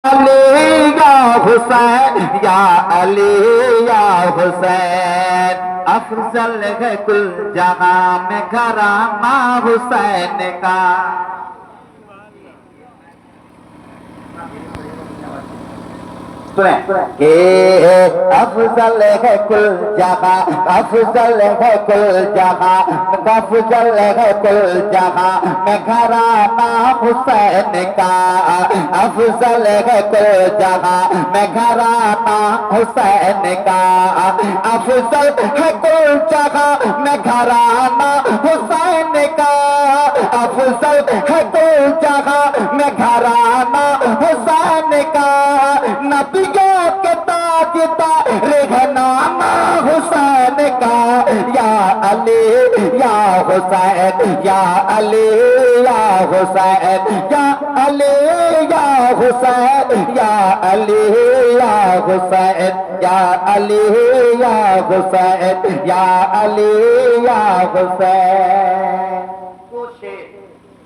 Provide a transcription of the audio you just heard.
अली या हुसैन या अली या हुसैन अफजल है कुल जहां में घराना हुसैन का अफजल है कुल जहां अफजल है कुल जहां अफजल है कुल जहां मैं घराना हुसैन का अफजल है कुल जहां मैं घराना हुसैन का अफजल है कुल जहां मैं घराना हुसैन का अफजल है कुल जहां मैं घराना हुसैन का नबियों के ताजता रहनामा हुसैन का या अली या हुसैन या अली या हुसैन या अली या हुसैन या अली या हुसैन या अली या हुसैन या अली या हुसैन